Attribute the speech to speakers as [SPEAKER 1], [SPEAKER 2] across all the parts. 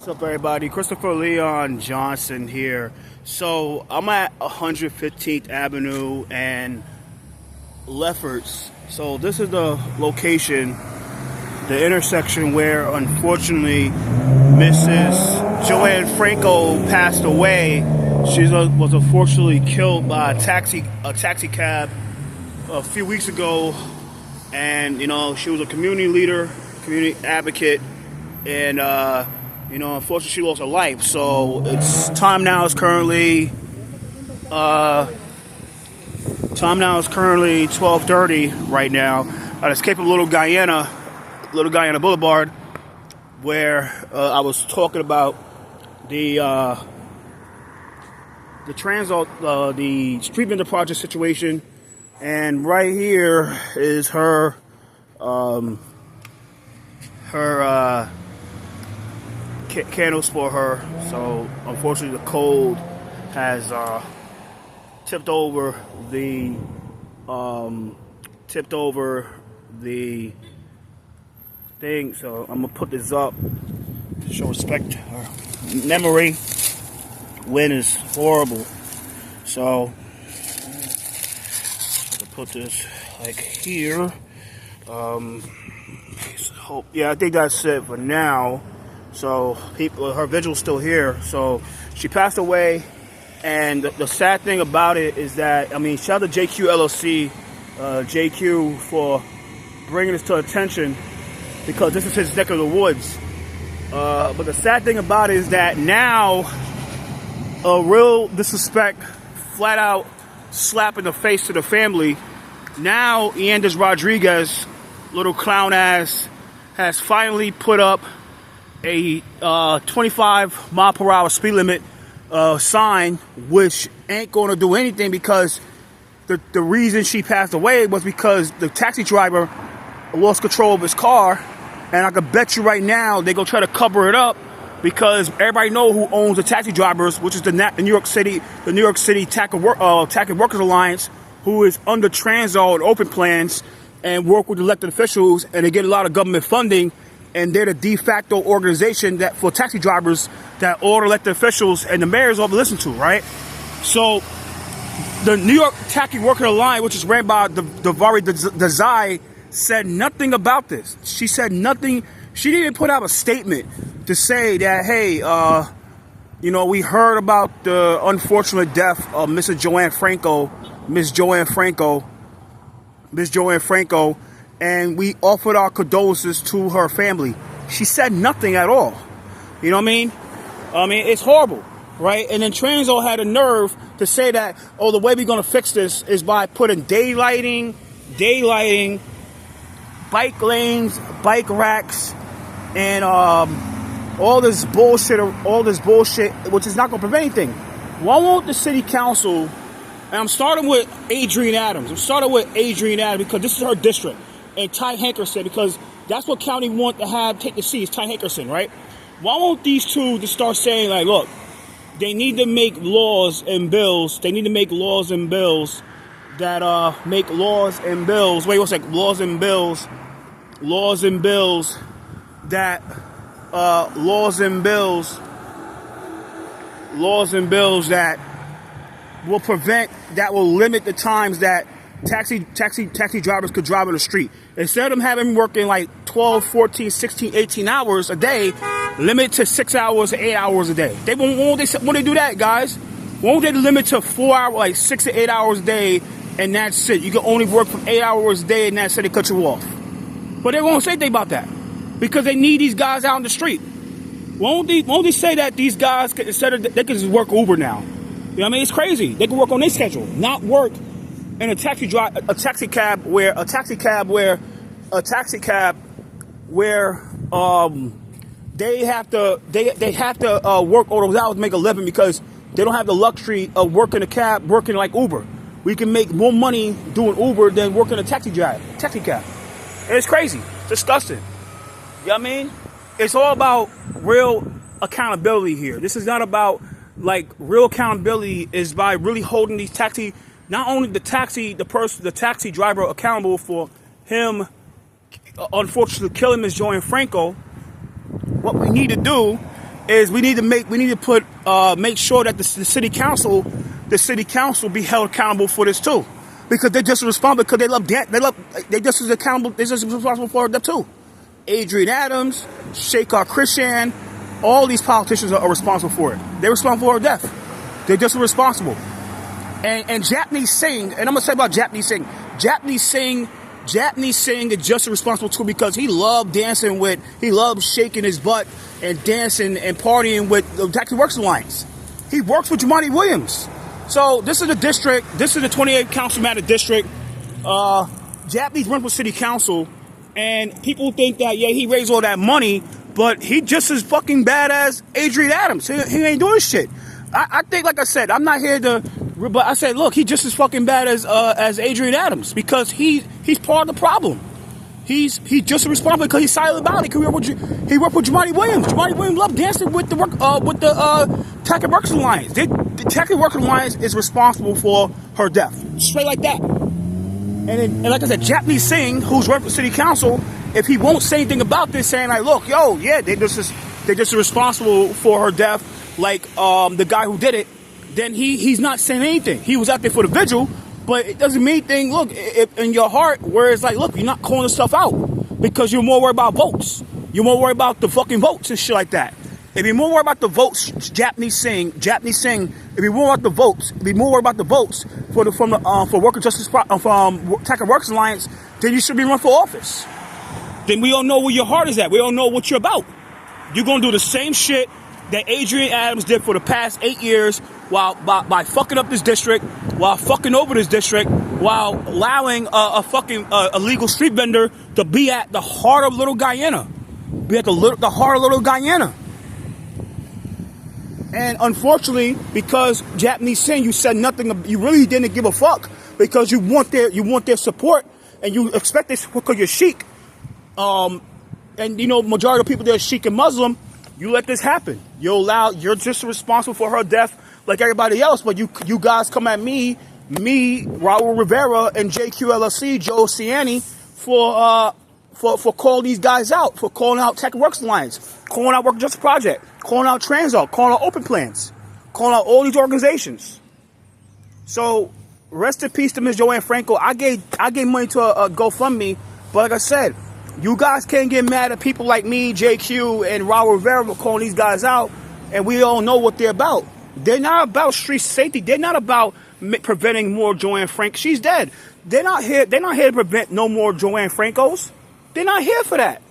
[SPEAKER 1] What's up, everybody? Christopher Leon Johnson here. So I'm at 115th Avenue and Lefferts. So this is the location, the intersection where unfortunately Mrs. Joanne Franco passed away. She was unfortunately killed by a taxi cab a few weeks ago, and she was a community leader, community advocate, and unfortunately she lost her life. So it's time now is currently 12:30 right now. I escaped from Little Guyana Boulevard, where I was talking about the Transalt, the street vendor project situation, and right here is her candles for her. So unfortunately the cold has tipped over the thing. So I'm gonna put this up to show respect to her memory. Wind is horrible, so I'll put this like here. I think that's it for now. So her vigil's still here. So she passed away, and the sad thing about it is that, shout out to JQ LLC, JQ, for bringing this to attention, because this is his neck of the woods. But the sad thing about it is that now a real disrespect, flat out slap in the face to the family. Now Yandes Rodriguez, little clown ass, has finally put up a 25 mile per hour speed limit sign, which ain't gonna do anything, because the reason she passed away was because the taxi driver lost control of his car. And I could bet you right now they're gonna try to cover it up, because everybody know who owns the taxi drivers, which is the New York City Taxi Workers Alliance, who is under Transalt and OpenPlans and work with elected officials, and they get a lot of government funding. And they're the de facto organization that for taxi drivers that all elected officials and the mayors all listen to, right? So the New York Taxi Worker Alliance, which is ran by Davari Desai, said nothing about this. She said nothing. She didn't put out a statement to say that, hey, we heard about the unfortunate death of Miss Joanne Franco, and we offered our condolences to her family. She said nothing at all. You know what I mean? It's horrible, right? And then Transalt had a nerve to say that, the way we're going to fix this is by putting daylighting, bike lanes, bike racks, and all this bullshit, which is not going to prevent anything. Why won't the city council, and I'm starting with Adrienne Adams, because this is her district, and Ty Hankerson, because that's what county want to have take the seat, is Ty Hankerson, right? Why won't these two just start saying, like, look, they need to make laws and bills. They need to make laws and bills that make laws and bills. Wait, what's that? Laws and bills that will prevent, that will limit the times that taxi drivers could drive on the street. Instead of them having them working like 12, 14, 16, 18 hours a day, limit to 6 hours, 8 hours a day. Won't they do that, guys? Won't they limit to 4 hours, like 6 to 8 hours a day, and that's it? You can only work for 8 hours a day, and that's it. They cut you off. But they won't say anything about that, because they need these guys out in the street. Won't they say that these guys, they can just work Uber now? You know what I mean? It's crazy. They can work on their schedule, not work in a taxi cab where they have to work all those hours to make a living, because they don't have the luxury of working a cab, working like Uber. We can make more money doing Uber than working a taxi cab. And it's crazy. It's disgusting. You know what I mean? It's all about real accountability here. This is not about, real accountability is by really holding these not only the taxi driver accountable for him unfortunately killing Ms. Joanne Franco. What we need to do is we need to make sure that the city council be held accountable for this too, because they're just responsible because they just as responsible for it too. Adrienne Adams, Shekhar Christian, all these politicians are responsible for it. They're responsible for her death. They're just responsible. And Japneeth Singh, and I'm gonna say about Japneeth Singh. Japneeth Singh is just responsible too because he loved shaking his butt and dancing and partying with the Tax Works Alliance. He works with Jumaane Williams. So this is the district. This is the 28th Council Matter District. Japneeth runs for city council, and people think that he raised all that money, but he just as fucking bad as Adrienne Adams. He ain't doing shit. I think, like I said, I'm not here to. But I said, look, he's just as fucking bad as Adrienne Adams because he's part of the problem. He's just responsible because he's silent about it. He worked with Jumaane Williams. Jumaane Williams loved dancing with the Tax Works Alliance. The Tax Works Alliance is responsible for her death, straight like that. And like I said, Japneeth Singh, who's running for city council, if he won't say anything about this, saying like, look, they just responsible for her death, like the guy who did it. Then he's not saying anything. He was out there for the vigil, but it doesn't mean anything. Look, in your heart, where it's like, look, you're not calling stuff out because you're more worried about votes. You're more worried about the fucking votes and shit like that. If you're more worried about the votes, Japneeth Singh, if you're more about the votes, for Worker Justice from Tax Works Alliance, then you should be running for office. Then we all know where your heart is at. We all know what you're about. You're gonna do the same shit that Adrienne Adams did for the past 8 years, while by fucking up this district, while fucking over this district, while allowing a fucking illegal street vendor to be at the heart of Little Guyana, the heart of Little Guyana. And unfortunately, because Japneeth Singh, you said nothing. You really didn't give a fuck because you want their support and you expect this because you're Sikh. And majority of people that are Sikh and Muslim. You let this happen. You're just responsible for her death like everybody else, but you guys come at me, Raul Rivera, and JQLSC, Joe Ciani, for calling these guys out, for calling out Tax Works Alliance, calling out Worker Justice Project, calling out Transalt, calling out OpenPlans, calling out all these organizations. So rest in peace to Ms. Joanne Franco. I gave money to a GoFundMe, but like I said, you guys can't get mad at people like me, JQ, and Raul Rivera for calling these guys out, and we all know what they're about. They're not about street safety. They're not about preventing more Joanne Franco. She's dead. They're not here to prevent no more Joanne Francos. They're not here for that.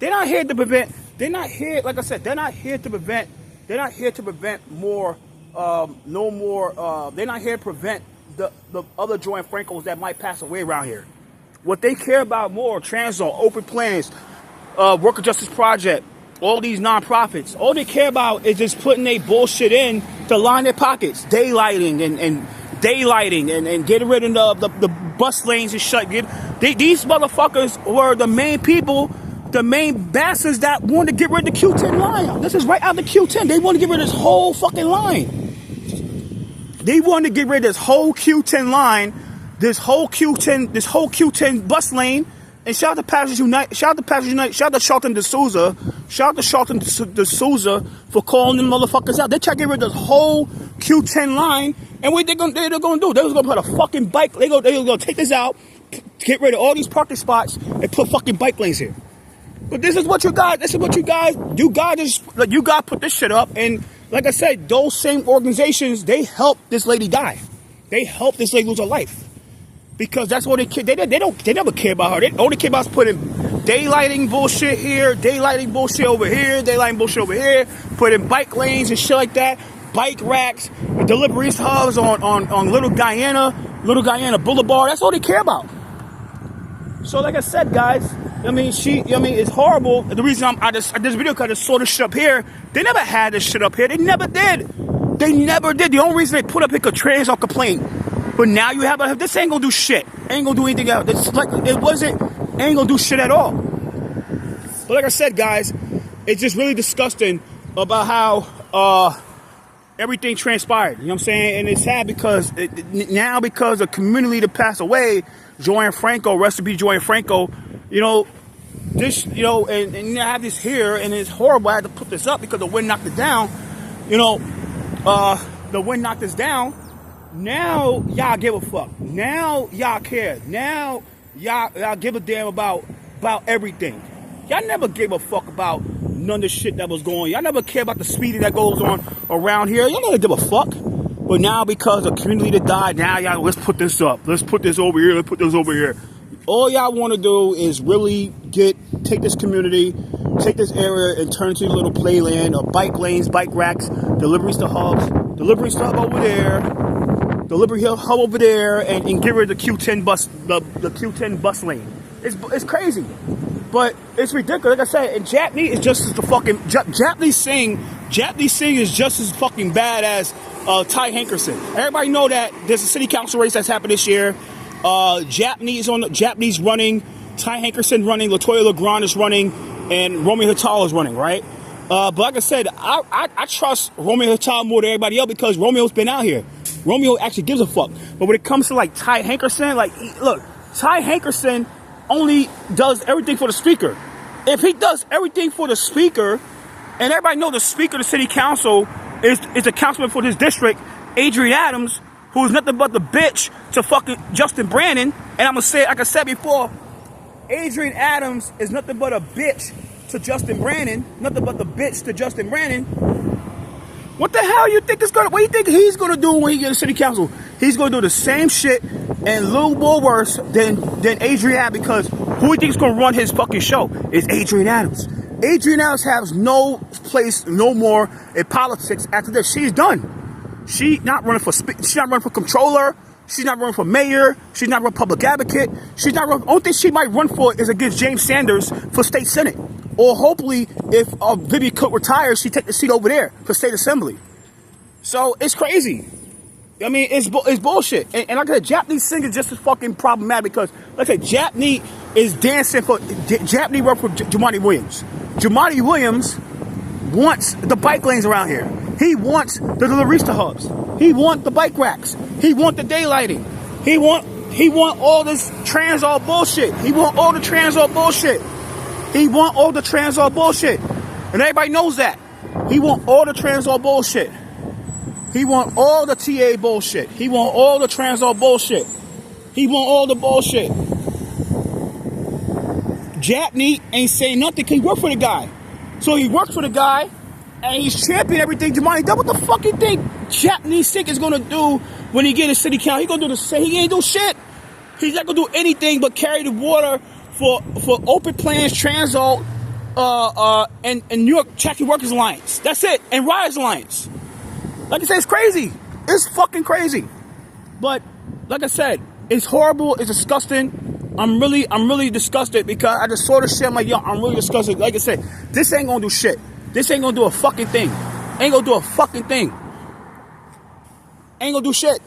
[SPEAKER 1] They're not here to prevent. They're not here, like I said, they're not here to prevent. They're not here to prevent more. No more. They're not here to prevent the other Joanne Francos that might pass away around here. What they care about more, Transalt, OpenPlans, Worker Justice Project, all these nonprofits, all they care about is just putting their bullshit in to line their pockets, daylighting and getting rid of the bus lanes and shut. These motherfuckers were the main people, the main bastards that wanted to get rid of the Q10 line. This is right out the Q10. They want to get rid of this whole fucking line. They wanted to get rid of this whole Q10 line. This whole Q10 bus lane, and shout out to Passengers Unite, shout out to Charlton D'Souza for calling them motherfuckers out. They try to get rid of this whole Q10 line, and what they're gonna do? They're gonna put a fucking bike. They're gonna take this out, get rid of all these parking spots, and put fucking bike lanes here. But this is what you guys. You guys put this shit up, and like I said, those same organizations, they helped this lady die. They helped this lady lose her life. Because that's what they never care about her. They only care about putting daylighting bullshit here, daylighting bullshit over here, daylighting bullshit over here, putting bike lanes and shit like that, bike racks, delivery hubs on Little Guyana Boulevard. That's all they care about. So like I said, guys, it's horrible. The reason this video because I just saw this shit up here. They never had this shit up here. They never did. The only reason they put up here because Transalt complained. But now you have this ain't gonna do shit. Ain't gonna do anything else. Ain't gonna do shit at all. But like I said, guys, it's just really disgusting about how everything transpired. You know what I'm saying? And it's sad because because a community leader passed away, Joanne Franco, rest in peace, Joanne Franco. this, you know, and I have this here, and it's horrible. I had to put this up because the wind knocked it down. You know, the wind knocked us down. Now y'all give a fuck. Now y'all care. Now y'all give a damn about everything. Y'all never gave a fuck about none of the shit that was going on. Y'all never care about the speeding that goes on around here. Y'all never give a fuck. But now because a community that died, now y'all, let's put this up. Let's put this over here. Let's put this over here. All y'all want to do is really take this community, take this area and turn it into a little playland of bike lanes, bike racks, deliveries to hubs, delivery hub over there, delivery hub over there, and get rid of the Q10 bus, the Q10 bus lane. It's crazy, but it's ridiculous. Like I said, and Japneeth is just as the fucking Japneeth Singh is just as fucking bad as Ty Hankerson. Everybody know that there's a city council race that's happened this year. Japneeth running, Ty Hankerson running, LaToya LeGrand is running, and Romeo Hital is running, right? But like I said, I trust Romeo Hital more than everybody else because Romeo's been out here. Romeo actually gives a fuck. But when it comes to like Ty Hankerson, like, look, Ty Hankerson only does everything for the speaker. If he does everything for the speaker, and everybody knows the speaker of the city council is the councilman for this district, Adrienne Adams, who is nothing but the bitch to fucking Justin Brannon. And I'm gonna say it, like I said before, Adrienne Adams is nothing but a bitch to Justin Brannon, nothing but the bitch to Justin Brannon. What the hell you think what do you think he's gonna do when he gets to city council? He's gonna do the same shit and a little more worse than Adrienne Adams, because who do you think is gonna run his fucking show is Adrienne Adams. Adrienne Adams has no place no more in politics after this. She's done. She's not running for controller. She's not running for mayor. She's not running for public advocate. She's not running. Only thing she might run for is against James Sanders for state senate. Or hopefully, if Vivian Cook retires, she take the seat over there for state assembly. So it's crazy. I mean, it's bullshit. And like I said, Japneeth Singh is just as fucking problematic because, like I said, Japneeth is dancing for Japneeth worked for Jumaane Williams. Jumaane Williams wants the bike lanes around here. He wants the Larista hubs. He wants the bike racks. He wants the daylighting. He want all this Transalt bullshit. He want all the Transalt bullshit. He want all the Transalt bullshit. And everybody knows that. He want all the Transalt bullshit. He want all the TA bullshit. He want all the Transalt bullshit. He want all the bullshit. Japneeth ain't saying nothing. He work for the guy. So he works for the guy. And he's championing everything. Jumaane, what the fuck you think Japneeth Singh is gonna do when he get in city council? He gonna do the same. He ain't do shit. He's not gonna do anything but carry the water for OpenPlans, Transalt, and New York Taxi Workers Alliance. That's it. And Rise Alliance. Like I said, it's crazy. It's fucking crazy. But like I said, it's horrible. It's disgusting. I'm really disgusted because I just saw this shit. I'm like, yo, I'm really disgusted. Like I said, this ain't gonna do shit. This ain't gonna do a fucking thing. Ain't gonna do a fucking thing. Ain't gonna do shit.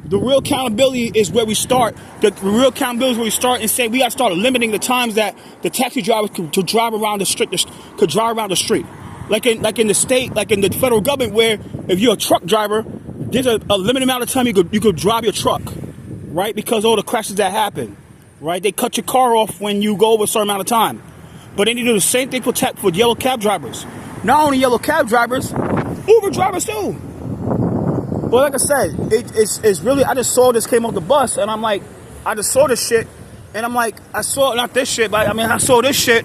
[SPEAKER 1] The real accountability is where we start. The real accountability is where we start and say we gotta start limiting the times that the taxi drivers could drive around the street. Like in the state, like in the federal government, where if you're a truck driver, there's a limited amount of time you could drive your truck, right? Because all the crashes that happen, right? They cut your car off when you go over a certain amount of time. But they need to do the same thing for yellow cab drivers. Not only yellow cab drivers, Uber drivers too. But like I said, it's really, I just saw this came off the bus and I'm like, I just saw this shit and I'm like, I saw, not this shit, but I mean, I saw this shit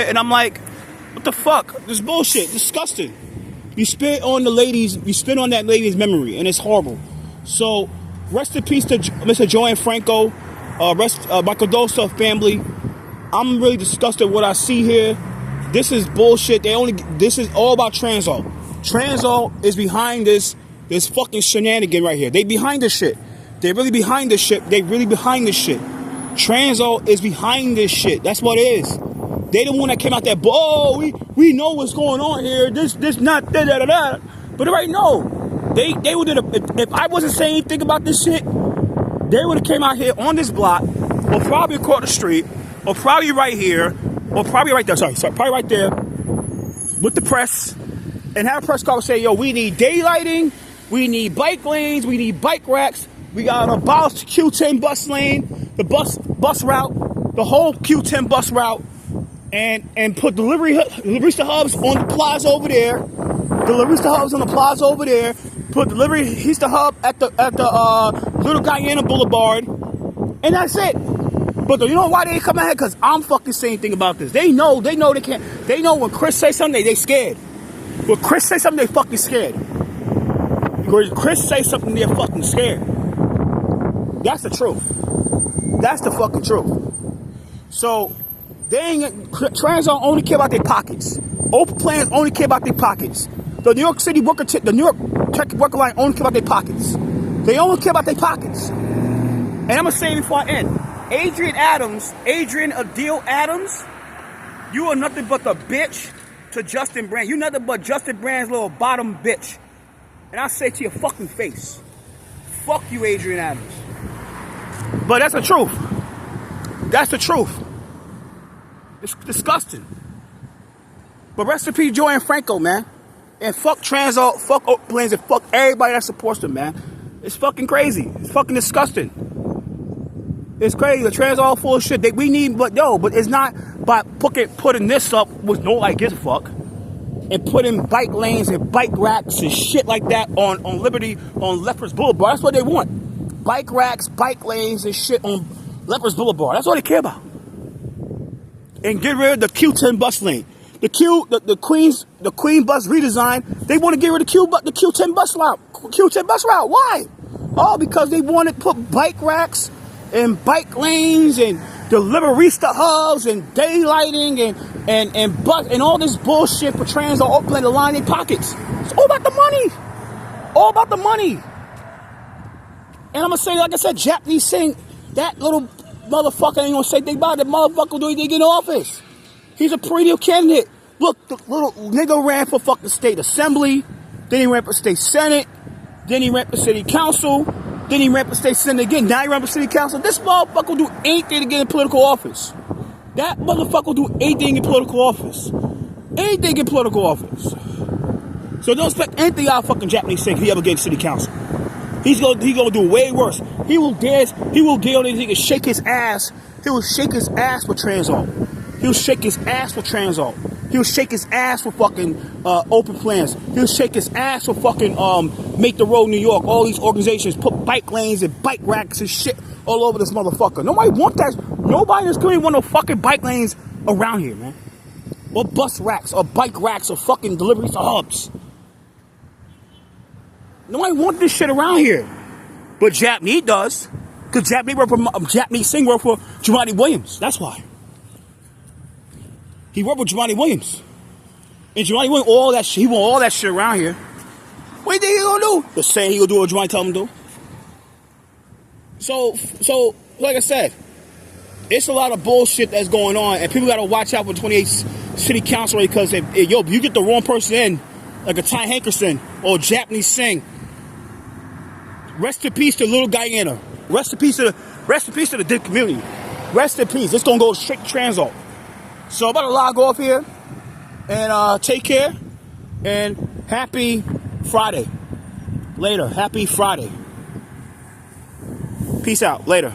[SPEAKER 1] and I'm like, what the fuck? This bullshit, disgusting. You spit on that lady's memory and it's horrible. So rest in peace to Mr. Joanne Franco, my condolences to her family. I'm really disgusted with what I see here. This is bullshit. This is all about Transalt. Transalt is behind this fucking shenanigan right here. They behind this shit. They really behind this shit. Transalt is behind this shit. That's what it is. They the one that came out there, we know what's going on here. This not da. But right know. They would if I wasn't saying anything about this shit, they would have came out here on this block, or probably across the street, or probably right here, or probably right there, probably right there, with the press, and have a press call and say, yo, we need daylighting, we need bike lanes, we need bike racks, we got to abolish the Q10 bus lane, the bus route, the whole Q10 bus route and put deliveries to hubs on the plaza over there. Deliveries to hubs on the plaza over there. Put deliveries to hub at the Little Guyana Boulevard, and that's it. But you know why they come ahead? Because I'm fucking saying anything about this. They know they can't. They know when Chris say something, they scared. When Chris say something, they fucking scared. When Chris say something, they're fucking scared. That's the truth. That's the fucking truth. So they ain't. Transalt only care about their pockets. OpenPlans only care about their pockets. The New York City worker, the New York tech worker line only care about their pockets. They only care about their pockets. And I'm gonna say before I end, Adrienne Adele Adams, you are nothing but the bitch to Justin Brand. You nothing but Justin Brand's little bottom bitch. And I say to your fucking face, fuck you, Adrienne Adams. But that's the truth. That's the truth. It's disgusting. But rest in peace, Joanne Franco, man. And fuck Transalt, fuck OpenPlans, and fuck everybody that supports them, man. It's fucking crazy. It's fucking disgusting. It's crazy. The Transalt full of shit. But it's not by putting this up with nobody gives a fuck. And putting bike lanes and bike racks and shit like that on Leopards Boulevard. That's what they want. Bike racks, bike lanes and shit on Leopards Boulevard. That's what they care about. And get rid of the Q10 bus lane. The Queen bus redesign. They want to get rid of the Q10 bus route. Q10 bus route. Why? Oh, because they want to put bike racks and bike lanes and deliveries to hubs and daylighting and bus and all this bullshit for Transalt Oakland to line their pockets. It's all about the money. All about the money. And I'm gonna say, like I said, Japneeth Singh, that little motherfucker ain't gonna say anything about it. That motherfucker do anything in office. He's a perennial candidate. Look, the little nigga ran for fucking state assembly, then he ran for state senate, then he ran for city council, then he ran for state senate again. Now he ran for city council. This motherfucker will do anything to get in political office. That motherfucker will do anything in political office. Anything in political office. So don't expect anything out of fucking Japneeth Singh if he ever gets city council. He's gonna do way worse. He will get on anything and shake his ass. He will shake his ass for Transalt. He'll shake his ass for Transalt. He'll shake his ass for fucking OpenPlans. He'll shake his ass for fucking Make the Road New York. All these organizations put bike lanes and bike racks and shit all over this motherfucker. Nobody want that. Nobody in this community want no fucking bike lanes around here, man. Or bus racks or bike racks or fucking deliveries to hubs. Nobody want this shit around here. But Japneeth does. Because Japneeth Singh worked for Jumaane Williams. That's why. He worked with Jumaane Williams. And Jumaane Williams, all that shit, he want all that shit around here. What do you think he gonna do? The same he gonna do what Jumaane tell him to do. So, like I said, it's a lot of bullshit that's going on, and people gotta watch out for 28th City Council because if you get the wrong person in, like a Ty Hankerson or Japneeth Singh, rest in peace to Little Guyana. Rest in peace to the Dick community. Rest in peace. It's gonna go straight to Transalt. So I'm about to log off here and take care and happy Friday. Later. Happy Friday. Peace out. Later.